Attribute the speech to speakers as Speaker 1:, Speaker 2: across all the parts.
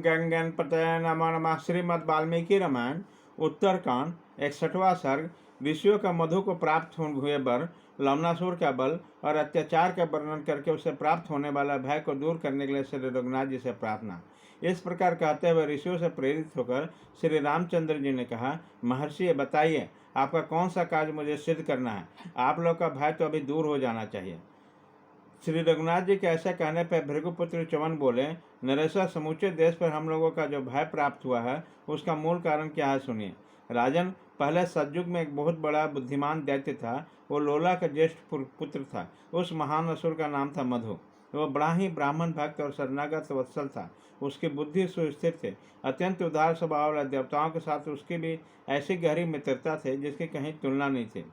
Speaker 1: गणपतये नमो नमः। श्रीमद् वाल्मीकि रामायण उत्तरकांड 61वां सर्ग। ऋषियों का मधु को प्राप्त हुए वर, लवणासुर का बल और अत्याचार का वर्णन करके उसे प्राप्त होने वाला भय को दूर करने के लिए श्री रघुनाथ जी से प्रार्थना। इस प्रकार कहते हुए ऋषियों से प्रेरित होकर श्री रामचंद्र जी ने कहा, महर्षि बताइए, आपका कौन सा कार्य मुझे सिद्ध करना है? आप लोग का भय तो अभी दूर हो जाना चाहिए। श्री रघुनाथ जी के ऐसे कहने पर भृगुपुत्र च्यवन बोले, नरेश्वर, समूचे देश पर हम लोगों का जो भय प्राप्त हुआ है उसका मूल कारण क्या है, सुनिए। राजन, पहले सतयुग में एक बहुत बड़ा बुद्धिमान दैत्य था। वो लोला का ज्येष्ठ पुत्र था। उस महान असुर का नाम था मधु। वह बड़ा ही ब्राह्मण भक्त और शरणागत वत्सल था। उसकी बुद्धि सुस्थिर थे। अत्यंत उदार स्वभाव वाला, देवताओं के साथ उसकी भी ऐसी गहरी मित्रता थी जिसकी कहीं तुलना नहीं थी।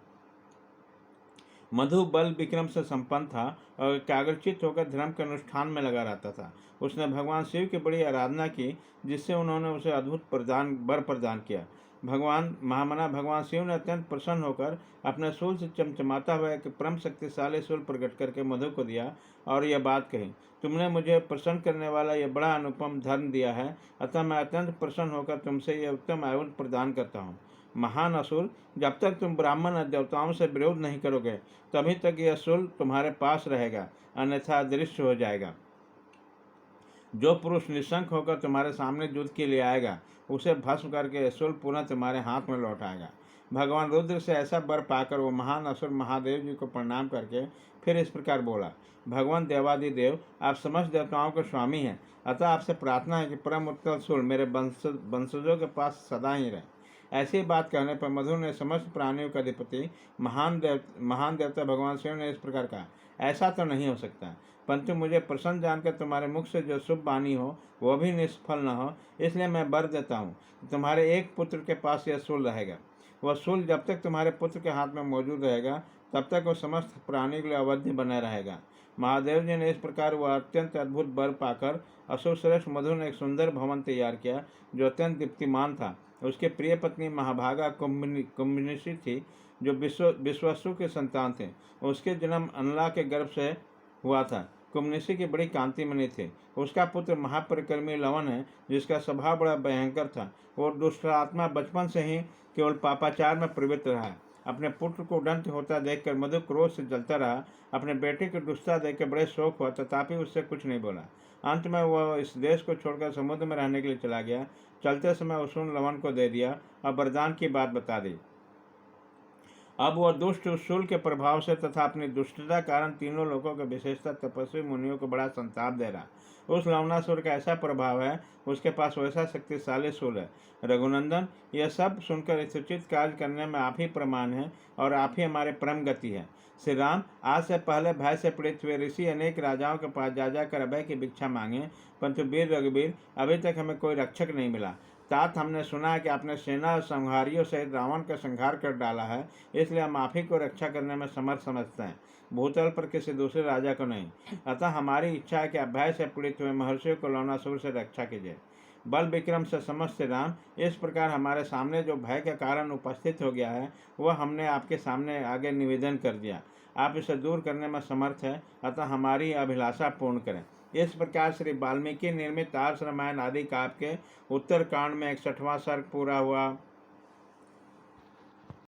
Speaker 1: मधु बल विक्रम से संपन्न था और एकाग्रचित होकर धर्म के अनुष्ठान में लगा रहता था। उसने भगवान शिव की बड़ी आराधना की, जिससे उन्होंने उसे अद्भुत वर प्रदान किया। भगवान शिव ने अत्यंत प्रसन्न होकर अपने शूल से चमचमाता हुआ एक परम शक्तिशाली शूल प्रकट करके मधु को दिया और यह बात कही, तुमने मुझे प्रसन्न करने वाला यह बड़ा अनुपम धर्म दिया है, अतः मैं अत्यंत प्रसन्न होकर तुमसे यह उत्तम आयुध प्रदान करता हूँ। महान असुर, जब तक तुम ब्राह्मण और देवताओं से विरोध नहीं करोगे तभी तक यह शूल तुम्हारे पास रहेगा, अन्यथा अदृश्य हो जाएगा। जो पुरुष निशंक होकर तुम्हारे सामने युद्ध के लिए आएगा उसे भस्म करके यह शूल पुनः तुम्हारे हाथ में लौटाएगा। भगवान रुद्र से ऐसा वर पाकर वो महान असुर महादेव जी को प्रणाम करके फिर इस प्रकार बोला, भगवान देवादिदेव, आप समस्त देवताओं के स्वामी हैं, अतः आपसे प्रार्थना है कि परम उत्तम शूल मेरे वंशजों के पास सदा ही रहे। ऐसी बात कहने पर मधु ने समस्त प्राणियों का अधिपति महान देवता भगवान शिव ने इस प्रकार कहा, ऐसा तो नहीं हो सकता, परंतु मुझे प्रसन्न जानकर तुम्हारे मुख से जो शुभ वाणी हो वह भी निष्फल न हो, इसलिए मैं वर देता हूँ, तुम्हारे एक पुत्र के पास यह शूल रहेगा। वह शूल जब तक तुम्हारे पुत्र के हाथ में मौजूद रहेगा तब तक वह समस्त प्राणी के लिए अवध्य बना रहेगा। महादेव जी ने इस प्रकार वह अत्यंत अद्भुत वर पाकर असुर श्रेष्ठ मधु ने एक सुंदर भवन तैयार किया जो अत्यंत दीप्तिमान था। उसके प्रिय पत्नी महाभागा कुंभनिशी थी, जो विश्वासु के संतान थे। उसके जन्म अनला के गर्भ से हुआ था। कुंभनिशी की बड़ी कांतिमणि थे। उसका पुत्र महापरिक्रमी लवन है, जिसका स्वभाव बड़ा भयंकर था। वो दुष्ट आत्मा बचपन से ही केवल पापाचार में प्रवृत्त रहा। अपने पुत्र को दंत होता देखकर मधु क्रोध से जलता रहा। अपने बेटे की दुष्टता देखकर बड़े शोक हुआ, तथापि उससे कुछ नहीं बोला। अंत में वह इस देश को छोड़कर समुद्र में रहने के लिए चला गया। चलते समय उसने लवन को दे दिया और वरदान की बात बता दी। अब वह दुष्ट उस शूल के प्रभाव से तथा अपनी दुष्टता कारण तीनों लोगों के विशेषता तपस्वी मुनियों को बड़ा संताप दे रहा। उस लवणासुर का ऐसा प्रभाव है, उसके पास वैसा शक्तिशाली शूल है। रघुनंदन, यह सब सुनकर इस उचित कार्य करने में आप ही प्रमाण है और आप ही हमारे परम गति है। श्री राम, आज से पहले भय से पीड़ित हुए ऋषि अनेक राजाओं के पास जा जाकर अभय की भिक्षा मांगे, परंतु वीर रघुवीर, अभी तक हमें कोई रक्षक नहीं मिला। तात, हमने सुना है कि आपने सेना और संहारियों सहित रावण का संहार कर डाला है, इसलिए हम आप ही को रक्षा करने में समर्थ समझते हैं, भूतल पर किसी दूसरे राजा को नहीं। अतः हमारी इच्छा है कि आप भय से पीड़ित हुए महर्षियों को लवणासुर से रक्षा कीजिए। बल विक्रम से समस्त राम, इस प्रकार हमारे सामने जो भय का कारण उपस्थित हो गया है वह हमने आपके सामने आगे निवेदन कर दिया। आप इसे दूर करने में समर्थ है, अतः हमारी अभिलाषा पूर्ण करें। इस प्रकार श्री वाल्मीकि निर्मित आर्ष रामायण आदि काव्य के उत्तरकांड में 61वां सर्ग पूरा हुआ।